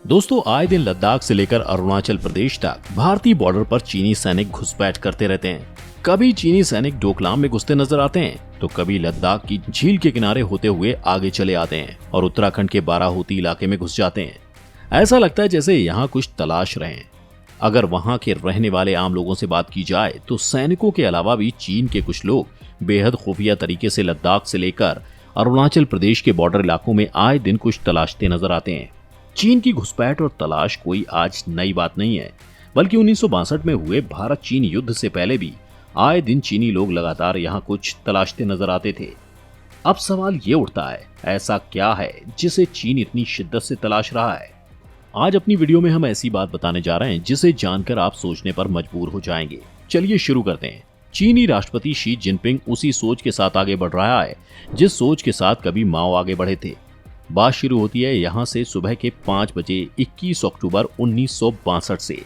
दोस्तों, आए दिन लद्दाख से लेकर अरुणाचल प्रदेश तक भारतीय बॉर्डर पर चीनी सैनिक घुसपैठ करते रहते हैं। कभी चीनी सैनिक डोकलाम में घुसते नजर आते हैं तो कभी लद्दाख की झील के किनारे होते हुए आगे चले आते हैं और उत्तराखंड के बाराहोती इलाके में घुस जाते हैं। ऐसा लगता है जैसे यहाँ कुछ तलाश रहे हैं। अगर वहाँ के रहने वाले आम लोगों से बात की जाए तो सैनिकों के अलावा भी चीन के कुछ लोग बेहद खुफिया तरीके से लद्दाख से लेकर अरुणाचल प्रदेश के बॉर्डर इलाकों में आए दिन कुछ तलाशते नजर आते हैं। चीन की घुसपैठ और तलाश कोई आज नई बात नहीं है, बल्कि 1962 में हुए भारत चीन युद्ध से पहले भी आए दिन चीनी लोग लगातार यहाँ कुछ तलाशते नजर आते थे। अब सवाल ये उठता है, ऐसा क्या है जिसे चीन इतनी शिद्दत से तलाश रहा है? आज अपनी वीडियो में हम ऐसी बात बताने जा रहे हैं जिसे जानकर आप सोचने पर मजबूर हो जाएंगे। चलिए शुरू करते हैं। चीनी राष्ट्रपति शी जिनपिंग उसी सोच के साथ आगे बढ़ रहा है जिस सोच के साथ कभी माओ आगे बढ़े थे। बात शुरू होती है यहाँ से सुबह के 5 बजे 21 अक्टूबर 1962 से।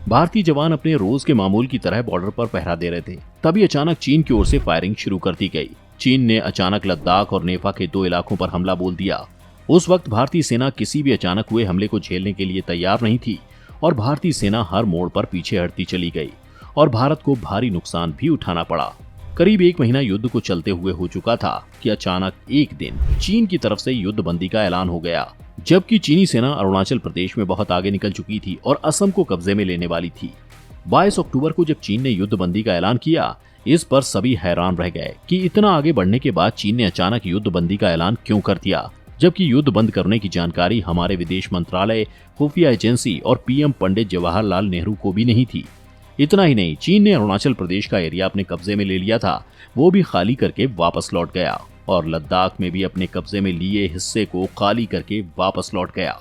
भारतीय जवान अपने रोज के मामूल की तरह बॉर्डर पर पहरा दे रहे थे। तभी अचानक चीन की ओर से फायरिंग शुरू कर दी गई। चीन ने अचानक लद्दाख और नेफा के 2 इलाकों पर हमला बोल दिया। उस वक्त भारतीय सेना किसी भी अचानक हुए हमले को झेलने के लिए तैयार नहीं थी और भारतीय सेना हर मोड़ पर पीछे हटती चली गई और भारत को भारी नुकसान भी उठाना पड़ा। करीब 1 महीना युद्ध को चलते हुए हो चुका था कि अचानक एक दिन चीन की तरफ से युद्ध बंदी का ऐलान हो गया, जबकि चीनी सेना अरुणाचल प्रदेश में बहुत आगे निकल चुकी थी और असम को कब्जे में लेने वाली थी। 22 अक्टूबर को जब चीन ने युद्ध बंदी का ऐलान किया, इस पर सभी हैरान रह गए कि इतना आगे बढ़ने के बाद चीन ने अचानक युद्ध बंदी का ऐलान क्यों कर दिया, जबकि युद्ध बंद करने की जानकारी हमारे विदेश मंत्रालय, खुफिया एजेंसी और पीएम पंडित जवाहरलाल नेहरू को भी नहीं थी। इतना ही नहीं, चीन ने अरुणाचल प्रदेश का एरिया अपने कब्जे में ले लिया था, वो भी खाली करके वापस लौट गया और लद्दाख में भी अपने कब्जे में लिए हिस्से को खाली करके वापस लौट गया।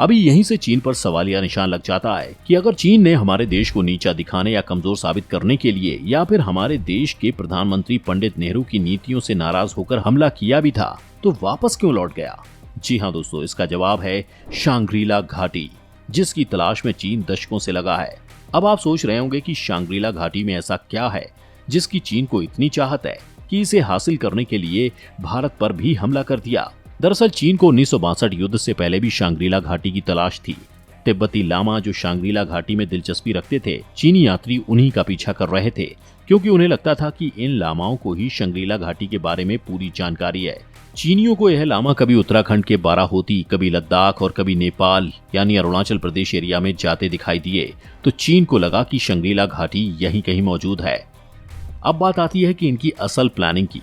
अभी यहीं से चीन पर सवालिया निशान लग जाता है कि अगर चीन ने हमारे देश को नीचा दिखाने या कमजोर साबित करने के लिए या फिर हमारे देश के प्रधानमंत्री पंडित नेहरू की नीतियों से नाराज होकर हमला किया भी था तो वापस क्यों लौट गया? जी हाँ दोस्तों, इसका जवाब है शांग्रीला घाटी, जिसकी तलाश में चीन दशकों से लगा है। अब आप सोच रहे होंगे कि शांग्रीला घाटी में ऐसा क्या है जिसकी चीन को इतनी चाहत है कि इसे हासिल करने के लिए भारत पर भी हमला कर दिया। दरअसल चीन को 1962 युद्ध से पहले भी शांग्रीला घाटी की तलाश थी। तिब्बती लामा जो शांग्रीला घाटी में दिलचस्पी रखते थे, चीनी यात्री उन्हीं का पीछा कर रहे थे, क्योंकि उन्हें लगता था कि इन लामाओं को ही शांग्रीला घाटी के बारे में पूरी जानकारी है। चीनियों को यह लामा कभी उत्तराखंड के बाराहोती, कभी लद्दाख और कभी नेपाल यानी अरुणाचल प्रदेश एरिया में जाते दिखाई दिए, तो चीन को लगा कि शांग्रीला घाटी यहीं कहीं मौजूद है। अब बात आती है कि इनकी असल प्लानिंग की।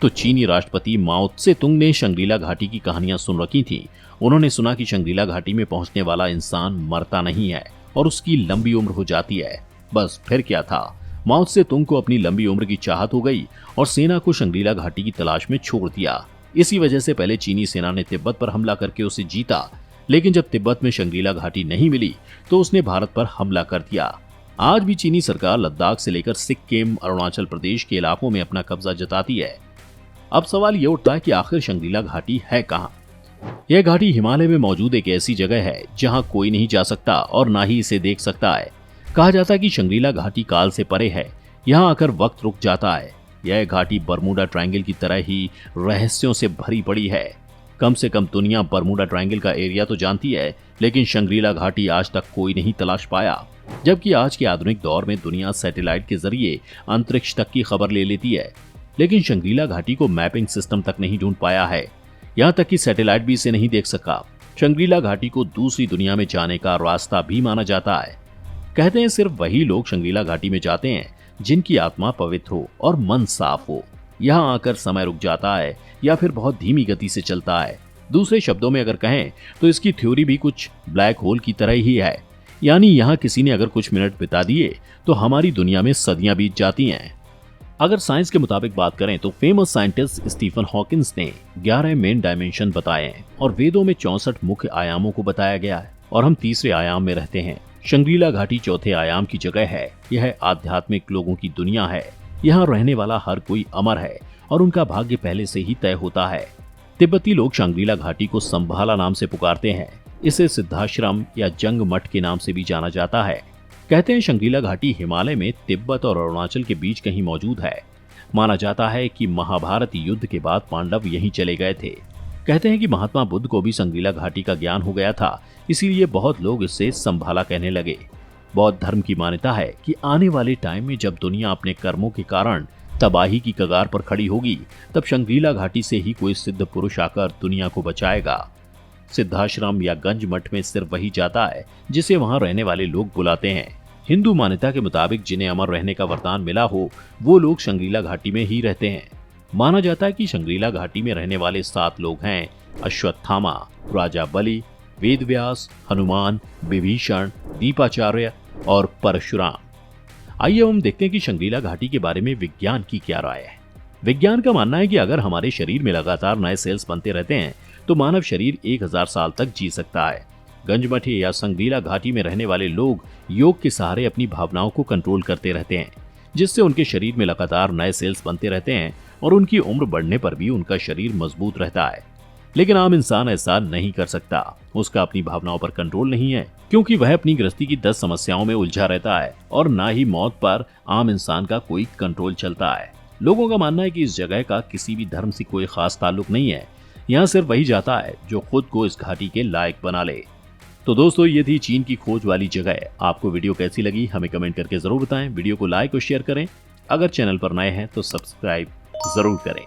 तो चीनी राष्ट्रपति माओ त्से-तुंग ने शांग्रीला घाटी की कहानियां सुन रखी थी। उन्होंने सुना कि शांग्रीला घाटी में पहुंचने वाला इंसान मरता नहीं है और उसकी लंबी उम्र हो जाती है। बस फिर क्या था, माओ त्से-तुंग को अपनी लंबी उम्र की चाहत हो गई और सेना को शांग्रीला घाटी की तलाश में छोड़ दिया। इसी वजह से पहले चीनी सेना ने तिब्बत पर हमला करके उसे जीता, लेकिन जब तिब्बत में शांग्रीला घाटी नहीं मिली तो उसने भारत पर हमला कर दिया। आज भी चीनी सरकार लद्दाख से लेकर सिक्किम, अरुणाचल प्रदेश के इलाकों में अपना कब्जा जताती है। अब सवाल ये उठता है कि आखिर शांग्रीला घाटी है कहाँ? यह घाटी हिमालय में मौजूद एक ऐसी जगह है जहाँ कोई नहीं जा सकता और ना ही इसे देख सकता है। कहा जाता है कि शांग्रीला घाटी काल से परे है, यहाँ आकर वक्त रुक जाता है। यह घाटी बरमूडा ट्रायंगल की तरह ही रहस्यों से भरी पड़ी है। कम से कम दुनिया बरमूडा ट्रायंगल का एरिया तो जानती है, लेकिन शांग्रीला घाटी आज तक कोई नहीं तलाश पाया। जबकि आज के आधुनिक दौर में दुनिया सैटेलाइट के जरिए अंतरिक्ष तक की खबर ले लेती है, लेकिन शांग्रीला घाटी को मैपिंग सिस्टम तक नहीं ढूंढ पाया है। यहाँ तक कि सैटेलाइट भी इसे नहीं देख सका। शांग्रीला घाटी को दूसरी दुनिया में जाने का रास्ता भी माना जाता है। कहते हैं सिर्फ वही लोग शांग्रीला घाटी में जाते हैं जिनकी आत्मा पवित्र हो और मन साफ हो। यहाँ आकर समय रुक जाता है या फिर बहुत धीमी गति से चलता है। दूसरे शब्दों में अगर कहें तो इसकी थ्योरी भी कुछ ब्लैक होल की तरह ही है, यानी यहाँ किसी ने अगर कुछ मिनट बिता दिए तो हमारी दुनिया में सदियां बीत जाती हैं। अगर साइंस के मुताबिक बात करें तो फेमस साइंटिस्ट स्टीफन हॉकिंस ने 11 मेन डायमेंशन बताए हैं और वेदों में 64 मुख्य आयामों को बताया गया है और हम तीसरे आयाम में रहते हैं। शांग्रीला घाटी चौथे आयाम की जगह है। यह आध्यात्मिक लोगों की दुनिया है। यहाँ रहने वाला हर कोई अमर है और उनका भाग्य पहले से ही तय होता है। तिब्बती लोग शांग्रीला घाटी को संभाला नाम से पुकारते हैं। इसे सिद्धाश्रम या जंग मठ के नाम से भी जाना जाता है। कहते हैं शांग्रीला घाटी हिमालय में तिब्बत और अरुणाचल के बीच कहीं मौजूद है। माना जाता है कि महाभारत युद्ध के बाद पांडव यहीं चले गए थे। कहते हैं कि महात्मा बुद्ध को भी संगरीला घाटी का ज्ञान हो गया था, इसीलिए बहुत लोग इससे संभाला कहने लगे। बौद्ध धर्म की मान्यता है कि आने वाले टाइम में जब दुनिया अपने कर्मों के कारण तबाही की कगार पर खड़ी होगी, तब संगरीला घाटी से ही कोई सिद्ध पुरुष आकर दुनिया को बचाएगा। सिद्धाश्रम या गंज मठ में सिर्फ वही जाता है जिसे वहां रहने वाले लोग बुलाते हैं। हिंदू मान्यता के मुताबिक जिन्हें अमर रहने का वरदान मिला हो वो लोग संगरीला घाटी में ही रहते हैं। माना जाता है कि संगरीला घाटी में रहने वाले 7 लोग हैं: अश्वत्थामा, राजा बलि, वेदव्यास, हनुमान, विभीषण, दीपाचार्य और परशुराम। आइए हम देखते हैं कि संगरीला घाटी के बारे में विज्ञान की क्या राय है। विज्ञान का मानना है कि अगर हमारे शरीर में लगातार नए सेल्स बनते रहते हैं तो मानव शरीर 1000 साल तक जी सकता है। गंजमठ या संगरीला घाटी में रहने वाले लोग योग के सहारे अपनी भावनाओं को कंट्रोल करते रहते हैं, जिससे उनके शरीर में लगातार नए सेल्स बनते रहते हैं और उनकी उम्र बढ़ने पर भी उनका शरीर मजबूत रहता है। लेकिन आम इंसान ऐसा नहीं कर सकता। उसका अपनी भावनाओं पर कंट्रोल नहीं है, क्योंकि वह अपनी गृहस्थी की 10 समस्याओं में उलझा रहता है और ना ही मौत पर आम इंसान का कोई कंट्रोल चलता है। लोगों का मानना है कि इस जगह का किसी भी धर्म से कोई खास ताल्लुक नहीं है। यहाँ सिर्फ वही जाता है जो खुद को इस घाटी के लायक बना ले। तो दोस्तों, ये थी चीन की खोज वाली जगह। आपको वीडियो कैसी लगी हमें कमेंट करके जरूर बताएं। वीडियो को लाइक और शेयर करें। अगर चैनल पर नए हैं तो सब्सक्राइब जरूर करें।